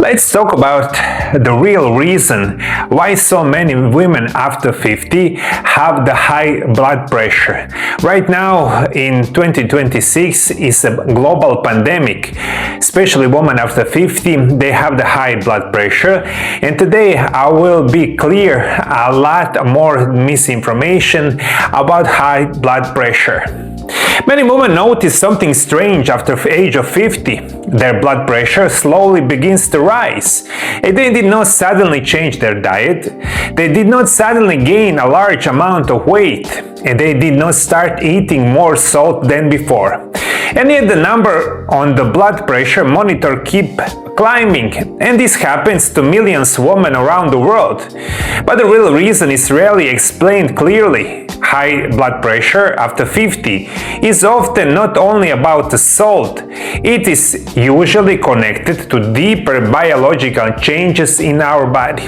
Let's talk about the real reason why so many women after 50 have the high blood pressure. Right now in 2026 is a global pandemic, especially women after 50, they have the high blood pressure, and today I will be clear a lot more misinformation about high blood pressure. Many women notice something strange after the age of 50. Their blood pressure slowly begins to rise. And they did not suddenly change their diet. They did not suddenly gain a large amount of weight. And they did not start eating more salt than before. And yet the number on the blood pressure monitor keep climbing, and this happens to millions of women around the world. But the real reason is rarely explained clearly. High blood pressure after 50 is often not only about the salt, it is usually connected to deeper biological changes in our body.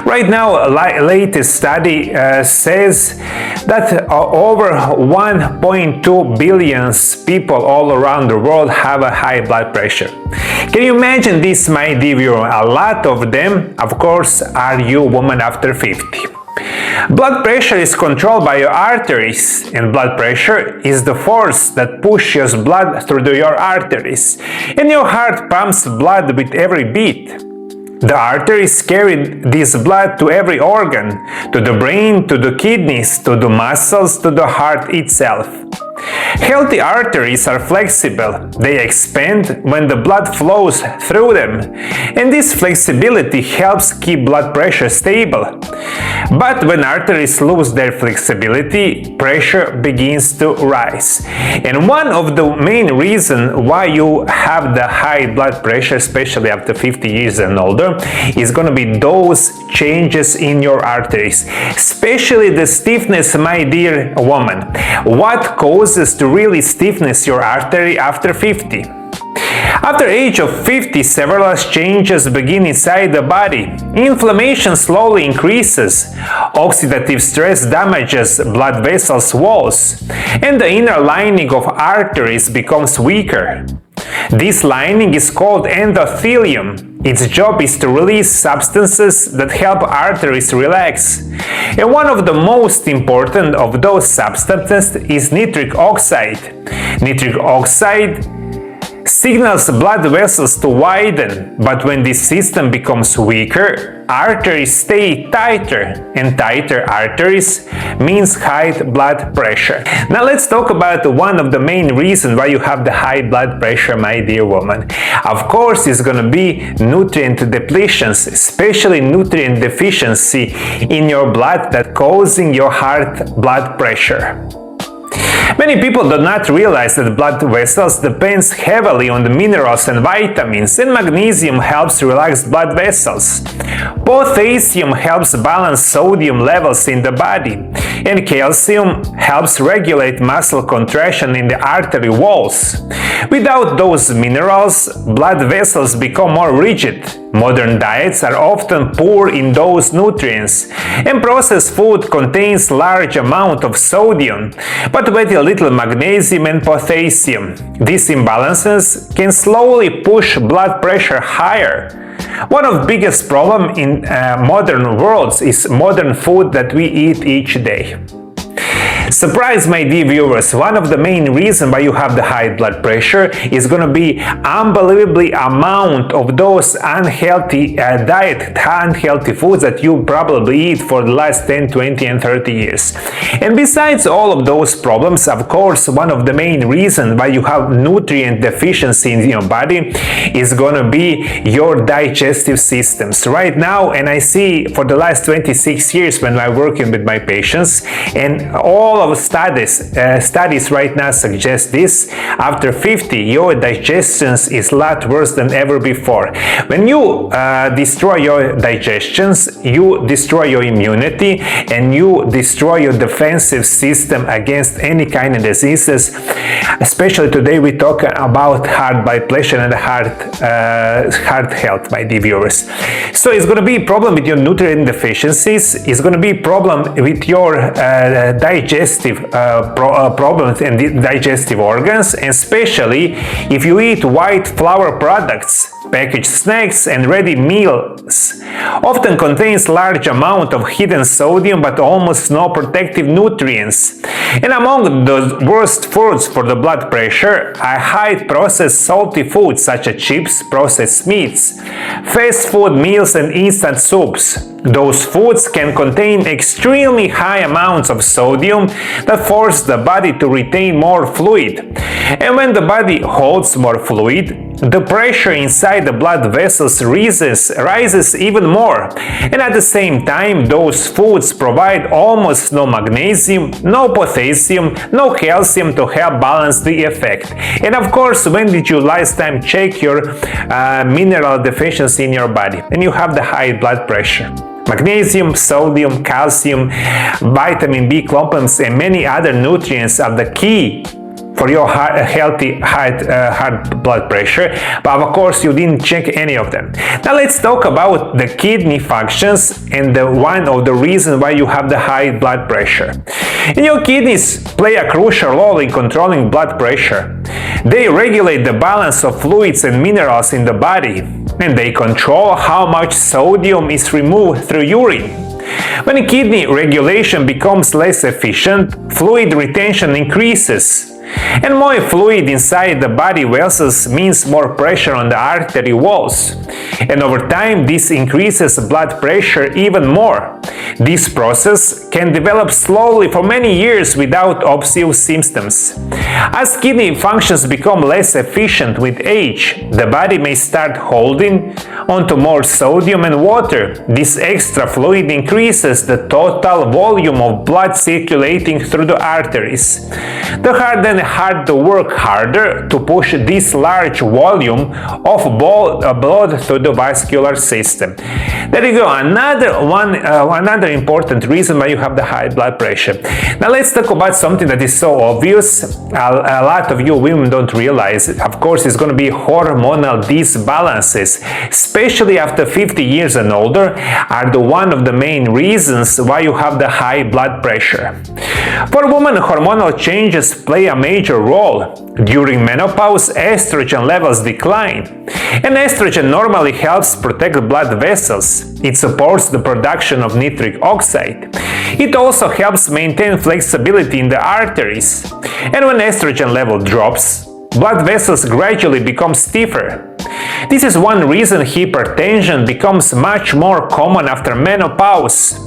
Right now, a latest study says that over 1.2 billion people all around the world have a high blood pressure. Can you imagine this, my dear viewer? A lot of them, of course, are you women after 50. Blood pressure is controlled by your arteries, and blood pressure is the force that pushes blood through your arteries, and your heart pumps blood with every beat. The arteries carry this blood to every organ, to the brain, to the kidneys, to the muscles, to the heart itself. Healthy arteries are flexible. They expand when the blood flows through them, and this flexibility helps keep blood pressure stable. But when arteries lose their flexibility, pressure begins to rise. And one of the main reasons why you have the high blood pressure, especially after 50 years and older, is going to be those changes in your arteries, especially the stiffness, my dear woman. What causes to really stiffness your artery after 50? After age of 50, several changes begin inside the body. Inflammation slowly increases, oxidative stress damages blood vessels walls, and the inner lining of arteries becomes weaker. This lining is called endothelium. Its job is to release substances that help arteries relax. And one of the most important of those substances is nitric oxide. Nitric oxide signals blood vessels to widen, but when this system becomes weaker, arteries stay tighter, and tighter arteries means high blood pressure. Now let's talk about one of the main reasons why you have the high blood pressure, my dear woman. Of course, it's going to be nutrient depletions, especially nutrient deficiency in your blood that causing your heart blood pressure. Many people do not realize that blood vessels depends heavily on the minerals and vitamins, and magnesium helps relax blood vessels. Potassium helps balance sodium levels in the body, and calcium helps regulate muscle contraction in the artery walls. Without those minerals, blood vessels become more rigid. Modern diets are often poor in those nutrients, and processed food contains large amount of sodium, but very little magnesium and potassium. These imbalances can slowly push blood pressure higher. One of the biggest problems in modern world is modern food that we eat each day. Surprise, my dear viewers, one of the main reasons why you have the high blood pressure is going to be unbelievably amount of those unhealthy unhealthy foods that you probably eat for the last 10, 20 and 30 years. And besides all of those problems, of course, one of the main reasons why you have nutrient deficiency in your body is going to be your digestive systems. Right now, and I see for the last 26 years when I'm working with my patients, and all of studies right now suggest this, after 50 your digestion is a lot worse than ever before. When you destroy your digestions, you destroy your immunity, and you destroy your defensive system against any kind of diseases. Especially today we talk about heart depletion and heart health, my dear viewers. So it's going to be a problem with your nutrient deficiencies, it's going to be a problem with your digestion digestive problems and digestive organs, and especially if you eat white flour products. Packaged snacks and ready meals often contains large amount of hidden sodium but almost no protective nutrients. And among the worst foods for the blood pressure are high processed salty foods such as chips, processed meats, fast food meals and instant soups. Those foods can contain extremely high amounts of sodium that force the body to retain more fluid. And when the body holds more fluid, the pressure inside the blood vessels rises even more. And at the same time, those foods provide almost no magnesium, no potassium, no calcium to help balance the effect. And of course, when did you last time check your mineral deficiency in your body? And you have the high blood pressure. Magnesium, sodium, calcium, vitamin B complex and many other nutrients are the key for your healthy high blood pressure, but of course you didn't check any of them. Now let's talk about the kidney functions and one of the reasons why you have the high blood pressure. And your kidneys play a crucial role in controlling blood pressure. They regulate the balance of fluids and minerals in the body, and they control how much sodium is removed through urine. When kidney regulation becomes less efficient, fluid retention increases. And more fluid inside the body vessels means more pressure on the artery walls. And over time, this increases blood pressure even more. This process can develop slowly for many years without obvious symptoms. As kidney functions become less efficient with age, the body may start holding onto more sodium and water. This extra fluid increases the total volume of blood circulating through the arteries. The heart and heart to work harder to push this large volume of blood through the vascular system. There you go, another important reason why you have the high blood pressure. Now let's talk about something that is so obvious, a lot of you women don't realize. Of course, it's going to be hormonal disbalances, especially after 50 years and older, are one of the main reasons why you have the high blood pressure. For women, hormonal changes play a major role. During menopause, estrogen levels decline, and estrogen normally helps protect blood vessels. It supports the production of nitric oxide. It also helps maintain flexibility in the arteries. And when estrogen level drops, blood vessels gradually become stiffer. This is one reason hypertension becomes much more common after menopause.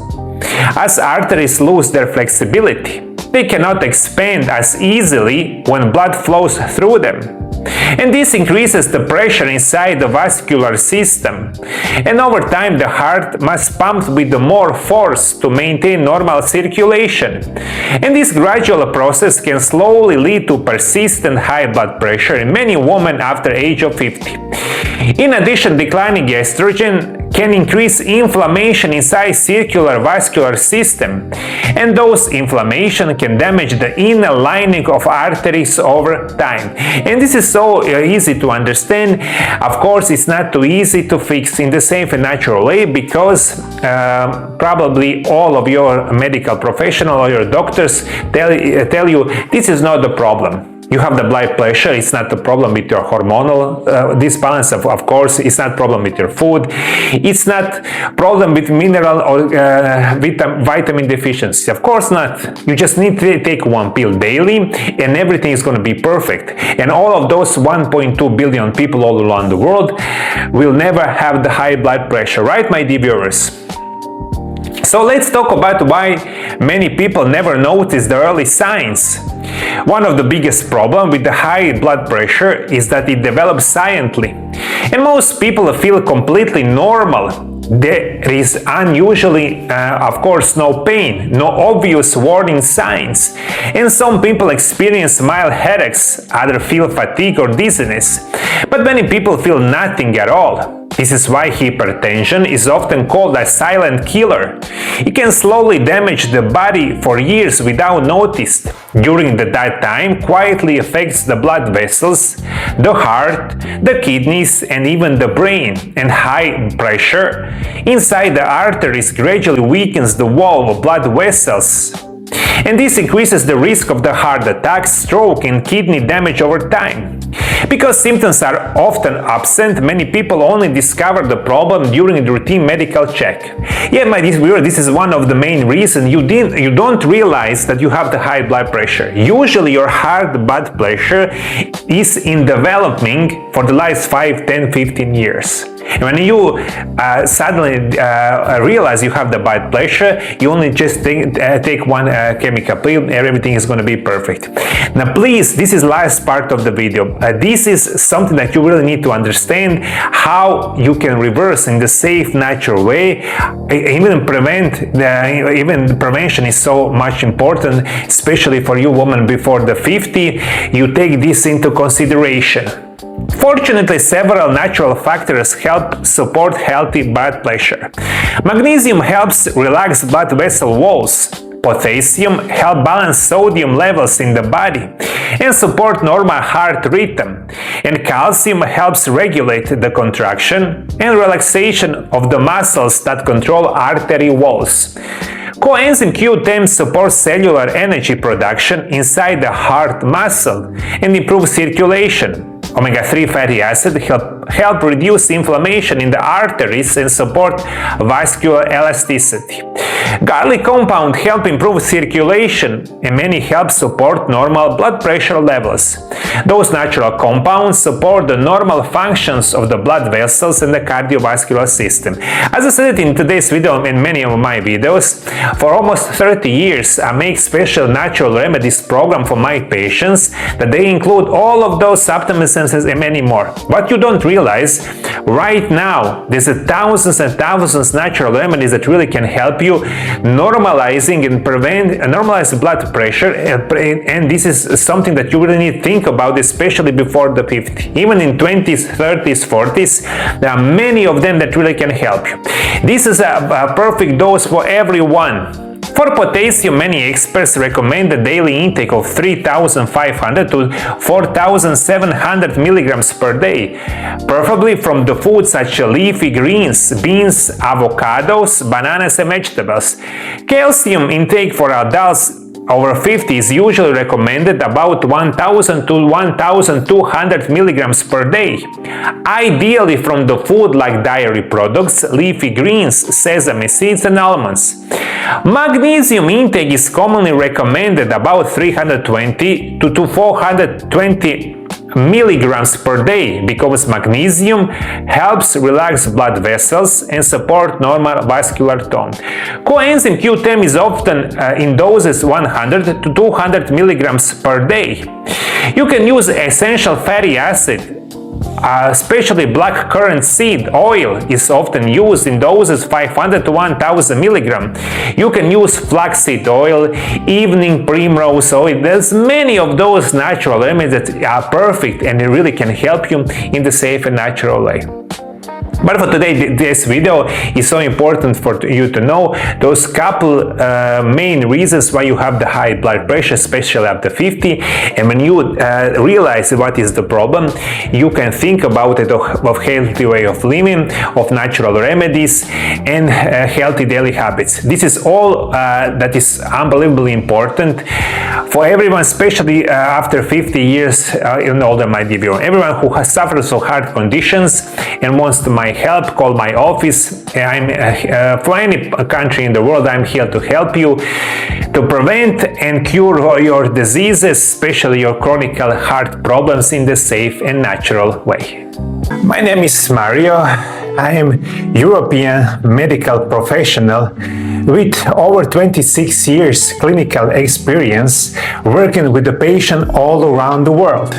As arteries lose their flexibility, they cannot expand as easily when blood flows through them. And this increases the pressure inside the vascular system. And over time, the heart must pump with more force to maintain normal circulation. And this gradual process can slowly lead to persistent high blood pressure in many women after age of 50. In addition, declining estrogen can increase inflammation inside circular vascular system, and those inflammation can damage the inner lining of arteries over time. And this is so easy to understand. Of course, it's not too easy to fix in the safe and natural way, because probably all of your medical professional or your doctors tell you this is not the problem. You have the blood pressure, it's not the problem with your hormonal disbalance, of course, it's not problem with your food, it's not problem with mineral or vitamin deficiency, of course not. You just need to take one pill daily and everything is going to be perfect. And all of those 1.2 billion people all around the world will never have the high blood pressure, right, my dear viewers? So let's talk about why many people never notice the early signs. One of the biggest problems with the high blood pressure is that it develops silently. And most people feel completely normal. There is unusually, of course, no pain, no obvious warning signs. And some people experience mild headaches, others feel fatigue or dizziness. But many people feel nothing at all. This is why hypertension is often called a silent killer. It can slowly damage the body for years without notice. During that time, quietly affects the blood vessels, the heart, the kidneys, and even the brain. And high pressure inside the arteries gradually weakens the wall of blood vessels. And this increases the risk of the heart attack, stroke, and kidney damage over time. Because symptoms are often absent, many people only discover the problem during the routine medical check. Yeah, my dear viewer, this is one of the main reasons you don't realize that you have the high blood pressure. Usually your heart blood pressure is in developing for the last 5, 10, 15 years. And when you suddenly realize you have the blood pressure, you only just take one chemical pill and everything is going to be perfect. Now please, this is the last part of the video. This is something that you really need to understand, how you can reverse in the safe, natural way. Even prevention is so much important, especially for you women before the 50. You take this into consideration. Fortunately, several natural factors help support healthy blood pressure. Magnesium helps relax blood vessel walls. Potassium helps balance sodium levels in the body and support normal heart rhythm. And calcium helps regulate the contraction and relaxation of the muscles that control artery walls. Coenzyme Q10 supports cellular energy production inside the heart muscle and improves circulation. Omega-3 fatty acid help reduce inflammation in the arteries and support vascular elasticity. Garlic compound help improve circulation and many help support normal blood pressure levels. Those natural compounds support the normal functions of the blood vessels and the cardiovascular system. As I said in today's video and many of my videos, for almost 30 years I make special natural remedies program for my patients that they include all of those supplements and many more. What you don't realize, right now there's thousands and thousands natural remedies that really can help you normalizing and normalize blood pressure, and this is something that you really need to think about, especially before the 50. Even in 20s, 30s, 40s, there are many of them that really can help you. This is a perfect dose for everyone. For potassium, many experts recommend a daily intake of 3,500 to 4,700 milligrams per day, preferably from the foods such as leafy greens, beans, avocados, bananas, and vegetables. Calcium intake for adults over 50 is usually recommended about 1,000 to 1,200 milligrams per day, ideally from the food like dairy products, leafy greens, sesame seeds, and almonds. Magnesium intake is commonly recommended about 320 to 420 milligrams per day because magnesium helps relax blood vessels and support normal vascular tone. Coenzyme Q10 is often in doses 100 to 200 milligrams per day. You can use essential fatty acid. Especially black currant seed oil is often used in doses 500 to 1000 milligram. You can use flaxseed oil, evening primrose oil. There's many of those natural remedies that are perfect and it really can help you in the safe and natural way. But for today, this video is so important for you to know those couple main reasons why you have the high blood pressure, especially after 50. And when you realize what is the problem, you can think about it of healthy way of living, of natural remedies, and healthy daily habits. This is all that is unbelievably important for everyone, especially after 50 years and older, my dear viewer. Everyone who has suffered from heart conditions and wants my help, call my office. I'm for any country in the world, I'm here to help you to prevent and cure your diseases, especially your chronic heart problems, in the safe and natural way. My name is Mario. I am European medical professional with over 26 years clinical experience working with the patient all around the world.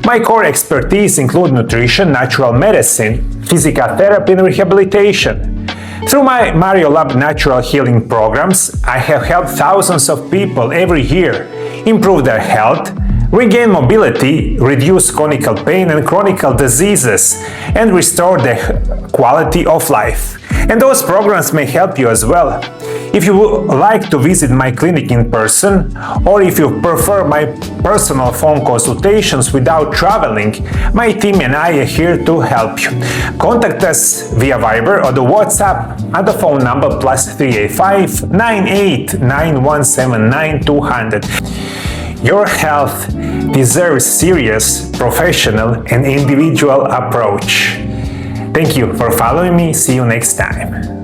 My core expertise include nutrition, natural medicine, physical therapy, and rehabilitation. Through my MarioLab natural healing programs, I have helped thousands of people every year improve their health, regain mobility, reduce chronic pain and chronic diseases, and restore their quality of life. And those programs may help you as well. If you would like to visit my clinic in person, or if you prefer my personal phone consultations without traveling, my team and I are here to help you. Contact us via Viber or the WhatsApp at the phone number +385 98 9179 200. Your health deserves serious, professional, and individual approach. Thank you for following me. See you next time.